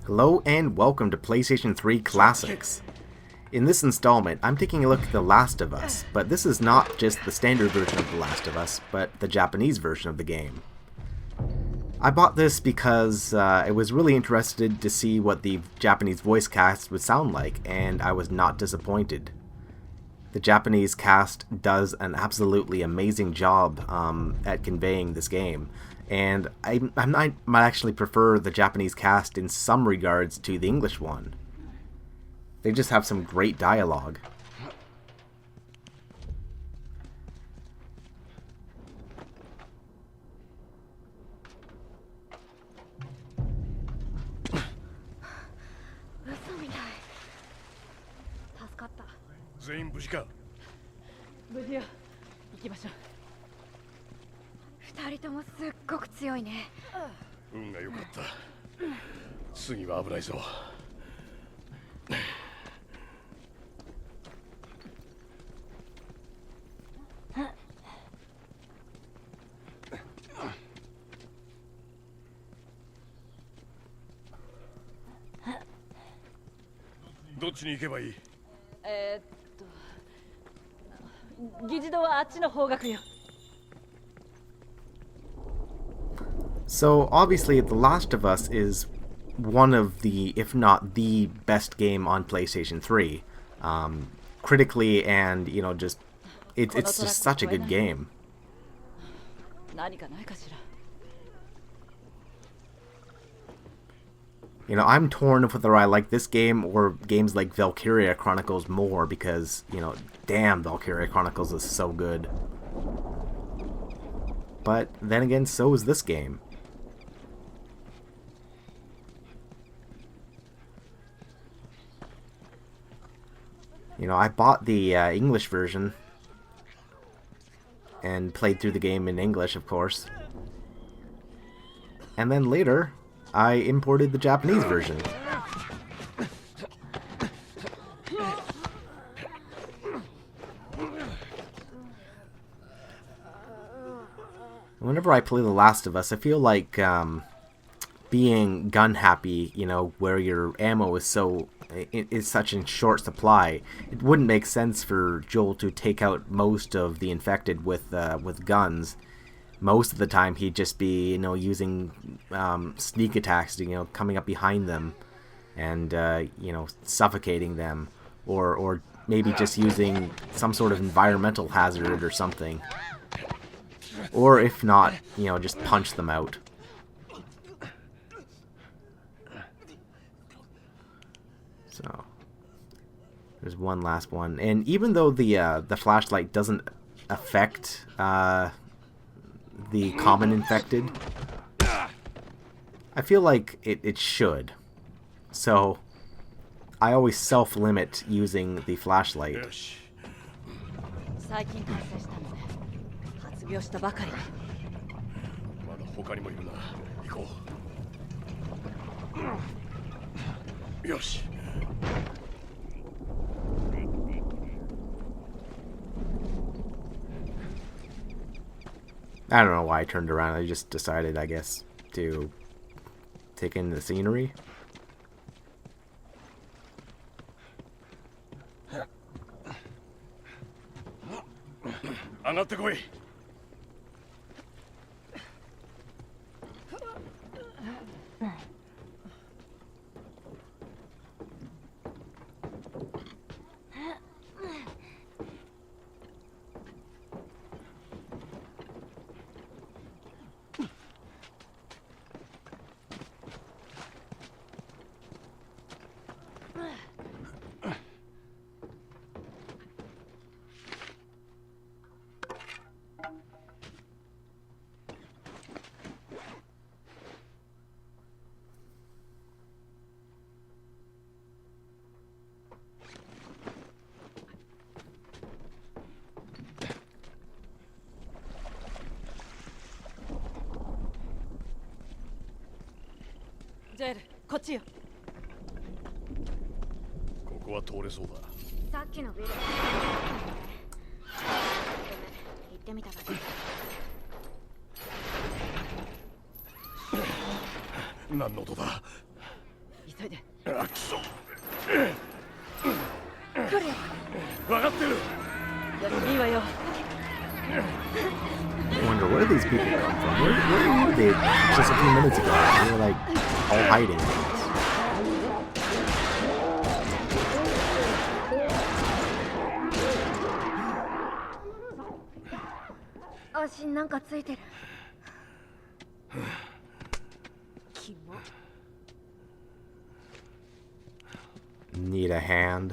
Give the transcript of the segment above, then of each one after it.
Hello and welcome to PlayStation 3 Classics. In this installment, I'm taking a look at The Last of Us, but this is not just the standard version of The Last of Us, but the Japanese version of the game. I bought this because I was really interested to see what the Japanese voice cast would sound like, and I was not disappointed. The Japanese cast does an absolutely amazing job at conveying this game. And I might actually prefer the Japanese cast in some regards to the English one. They just have some great dialogue. So obviously The Last of Us is one of the, if not the best game on PlayStation 3. Critically and, just it's just such a good game. I'm torn of whether I like this game or games like Valkyria Chronicles more because, damn, Valkyria Chronicles is so good. But then again, so is this game. I bought the English version and played through the game in English, of course. And then later, I imported the Japanese version. Whenever I play The Last of Us, I feel like being gun happy, where your ammo is such in short supply, it wouldn't make sense for Joel to take out most of the infected with guns. Most of the time he'd just be, using sneak attacks, coming up behind them and, suffocating them, or maybe just using some sort of environmental hazard or something. Or if not, just punch them out. So there's one last one, and even though the flashlight doesn't affect the common infected, I feel like it should. So I always self-limit using the flashlight. I don't know why I turned around. I just decided, I guess, to take in the scenery. JL、こっちよ。ここは通れそうだ。さっきのビル。行ってみたかった。何の音だ。急あ、くそ。来るよ。分かってる。よし、いいわよ。I wonder where these people come from. Where were they just a few minutes ago? They were like all hiding. 足なんかついてる。キモ。Need a hand?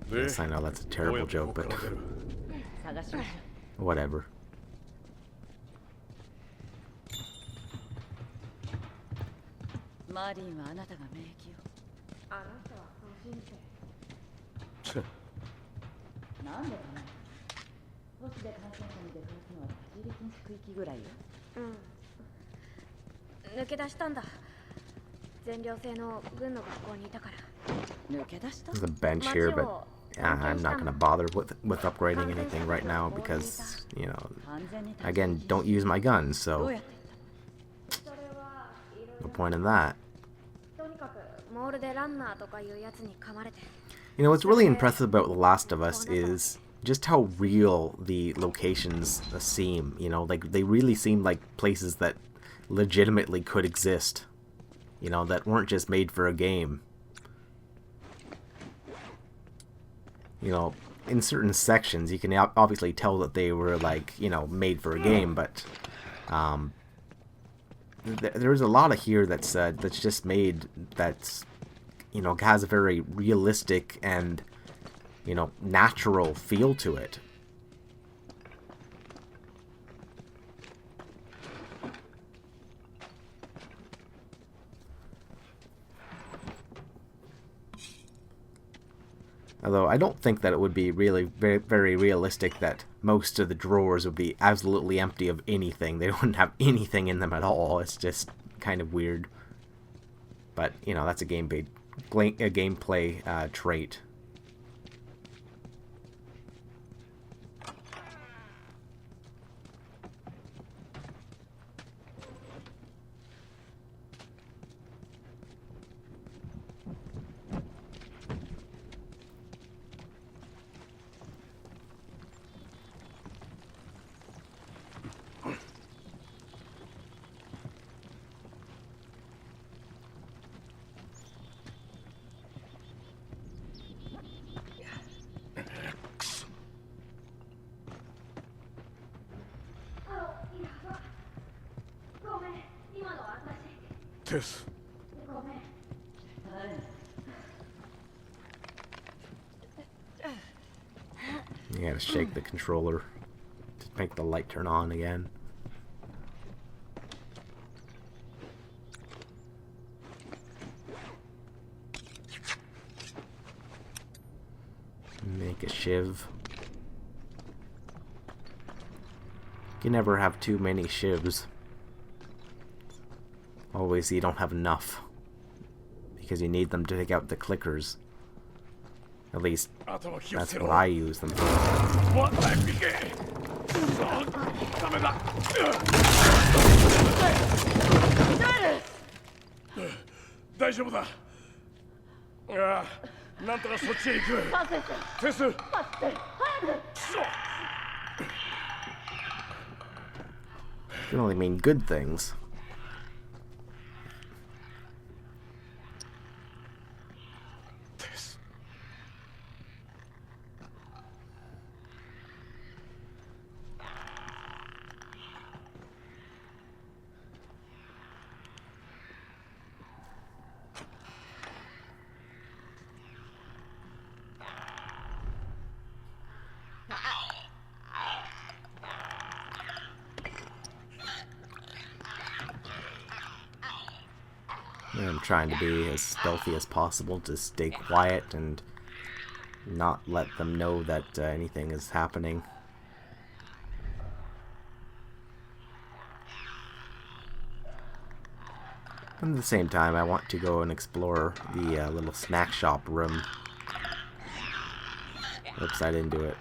で、 Yes, I know that's a terrible joke, but 探しましょ whatever. う。マーリンはあなたが免疫を。あなたはそう信じてる。なんでかな。都市で感染者に出くわすのは立ち入り禁止区域ぐらいよ。抜け出したんだ。全寮制の軍の学校にいたから。抜け出した。 There's a bench here, but I'm not gonna bother with upgrading anything right now because, you know, 完全に again, don't use my guns, どう so やって行っそれはいろい no ろ。 point in that. とにかくモールでランナーとかいうやつに噛まれて。 You know, what's really impressive about The Last of Us is just how real the locations seem. You know, like they really seem like places that legitimately could exist. You know, that weren't just made for a game. You know, in certain sections, you can obviously tell that they were like, you know, made for a game, but there's a lot of here that's just made that's, you know, has a very realistic and, you know, natural feel to it. Although I don't think that it would be really very, very realistic that most of the drawers would be absolutely empty of anything. They wouldn't have anything in them at all. It's just kind of weird. But, you know, that's a gameplay trait. Tess. You gotta shake the controller to make the light turn on again. Make a shiv. You can never have too many shivs. Always you don't have enough. Because you need them to take out the clickers. At least, that's what I use them for. 大丈夫だ。ああ、なんとかそっちへ行く。テス。 Can only mean good things. I'm trying to be as stealthy as possible to stay quiet and not let them know that anything is happening. At the same time, I want to go and explore the little snack shop room. Oops, I didn't do it.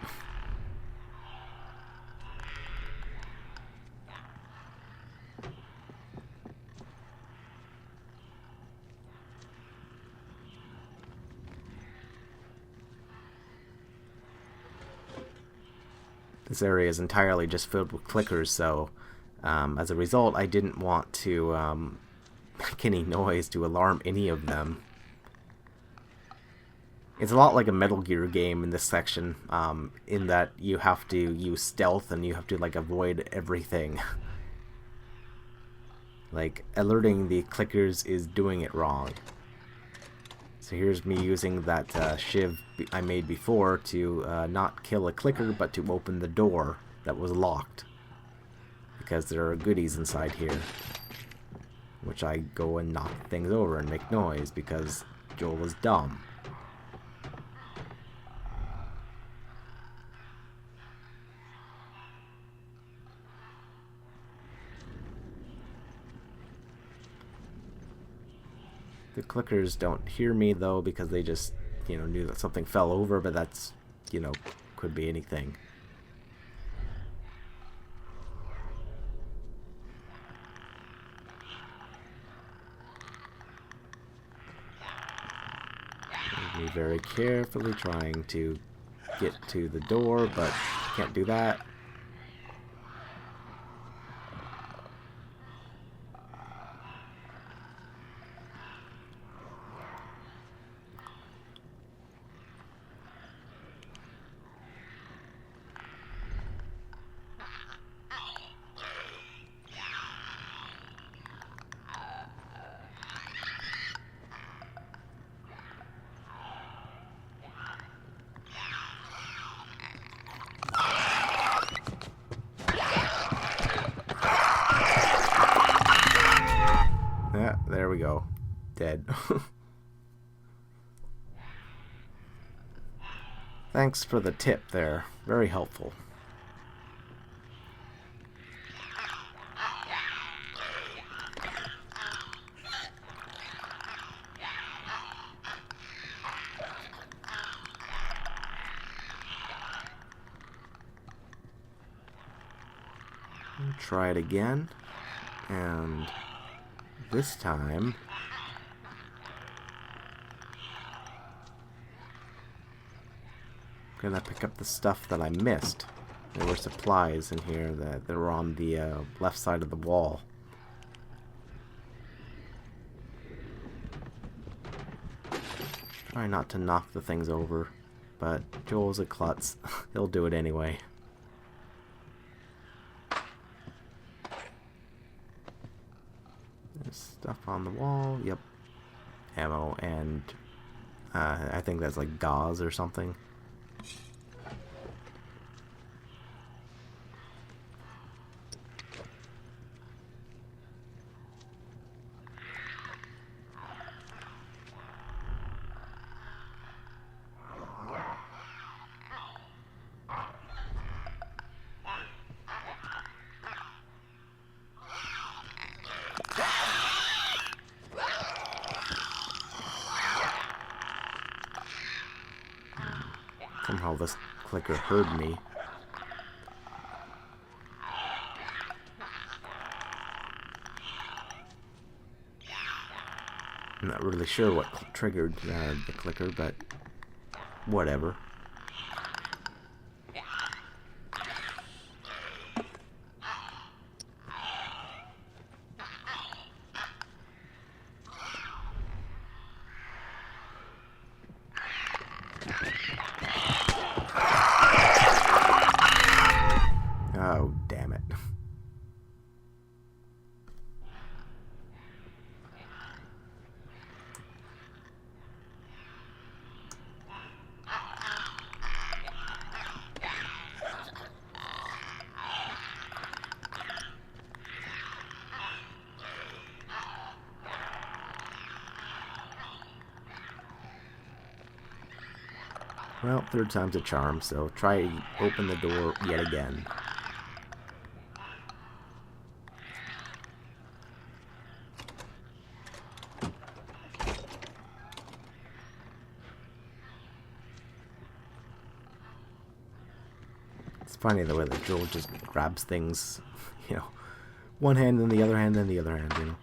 This area is entirely just filled with clickers, so as a result, I didn't want to make any noise to alarm any of them. It's a lot like a Metal Gear game in this section, in that you have to use stealth and you have to like avoid everything. Like, alerting the clickers is doing it wrong. So here's me using that shiv I made before to not kill a clicker, but to open the door that was locked. Because there are goodies inside here. Which I go and knock things over and make noise, because Joel is dumb. The clickers don't hear me though, because they just, you know, knew that something fell over, but that's, you know, could be anything. Me very carefully trying to get to the door, but can't do that. Yeah, there we go. Dead. Thanks for the tip there. Very helpful. Try it again. And this time, I'm gonna pick up the stuff that I missed. There were supplies in here that were on the left side of the wall. Try not to knock the things over, but Joel's a klutz. He'll do it anyway. There's stuff on the wall. Yep. Ammo and I think that's like gauze or something. Somehow this clicker heard me. I'm not really sure what triggered the clicker, but whatever. Oh, damn it. Well, third time's a charm, so try open the door yet again. It's funny the way that Joel just grabs things, you know, one hand, then the other hand, then the other hand, you know.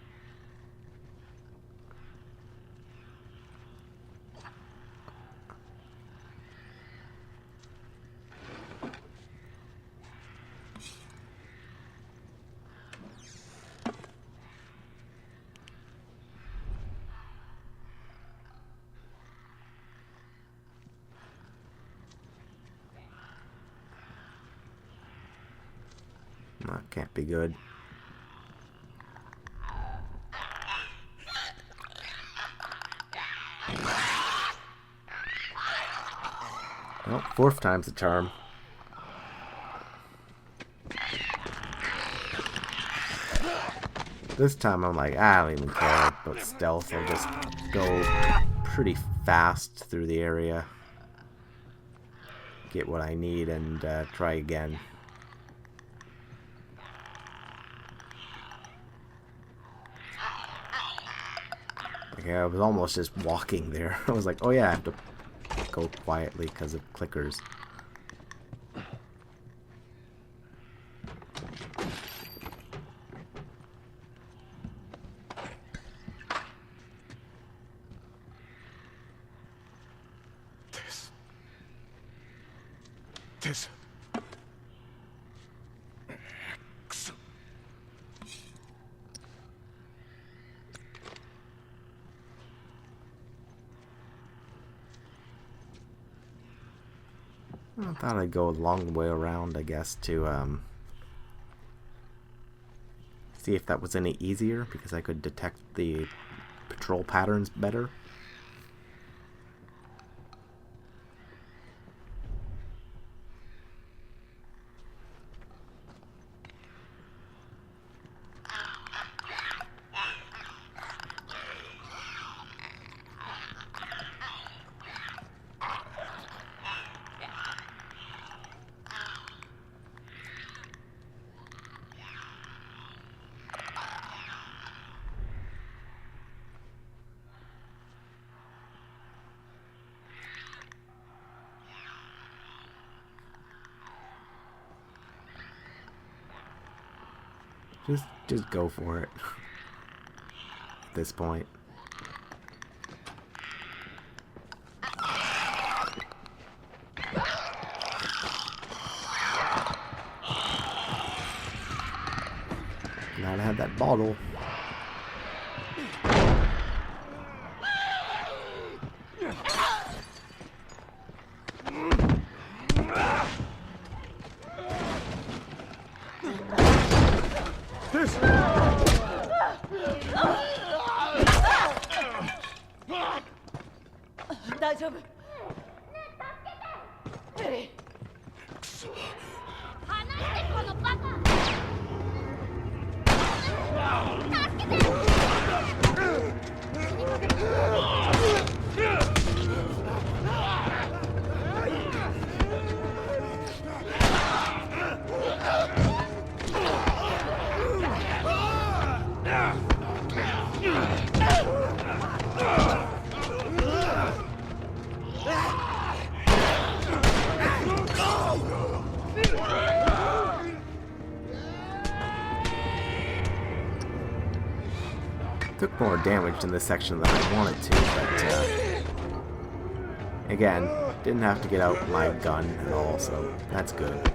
can't be good. Well, fourth time's the charm. This time I'm like, I don't even care about stealth. I'll just go pretty fast through the area, get what I need, and try again. Okay, I was almost just walking there. I was like, oh yeah, I have to go quietly because of clickers. This. I thought I'd go a long way around, I guess, to see if that was any easier, because I could detect the patrol patterns better. Just go for it at this point. Glad I had that bottle. Took more damage in this section than I wanted to, but again, didn't have to get out my gun at all, so that's good.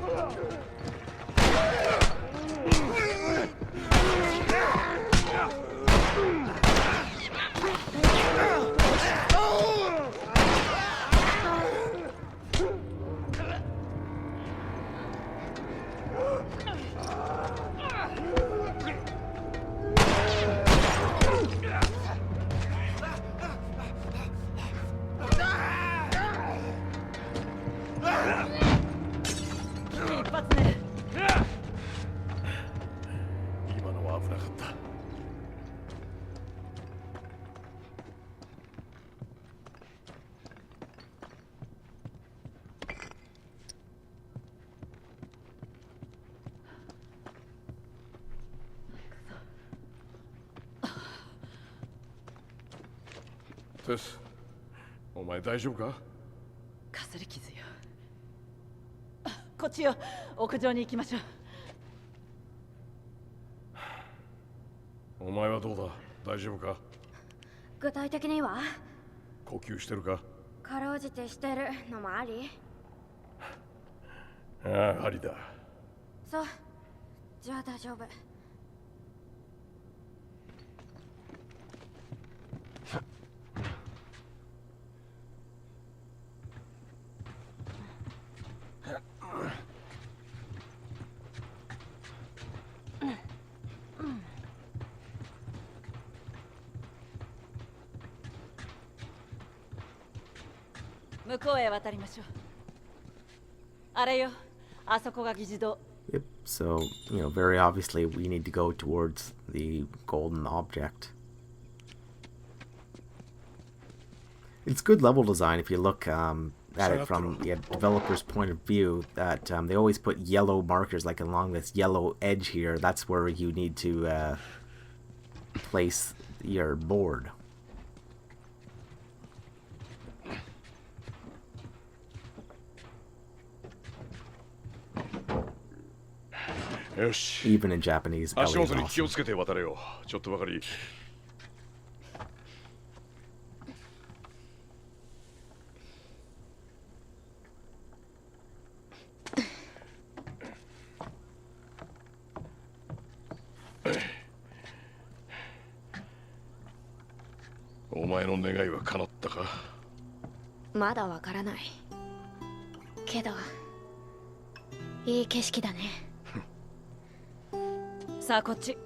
テス、お前大丈夫か？かすり傷よ。こっちよ。屋上に行きましょう。お前はどうだ？大丈夫か？具体的には？呼吸してるか？かろうじてしてるのもあり？ああ、ありだ。そう。じゃあ大丈夫。向こうへ渡りましょう。あれよ、あそこが議事堂。 Yep, so, very obviously we need to go towards the golden object. It's good level design if you look at it from the developer's point of view, that they always put yellow markers, like along this yellow edge here. That's where you need to place your board. Even in Japanese, Ellie is 足元に気を awesome. つけて渡れよ。ちょっとばかり。お前の願いは叶ったか？まだわからないけど、いい景色だね。さあこっち。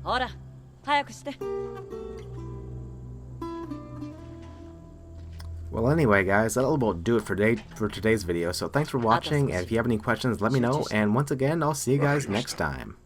ほら、早くして。 Well, anyway, guys, that'll about do it for today's video. So thanks for watching, and if you have any questions, let me know. And once again, I'll see you guys next time.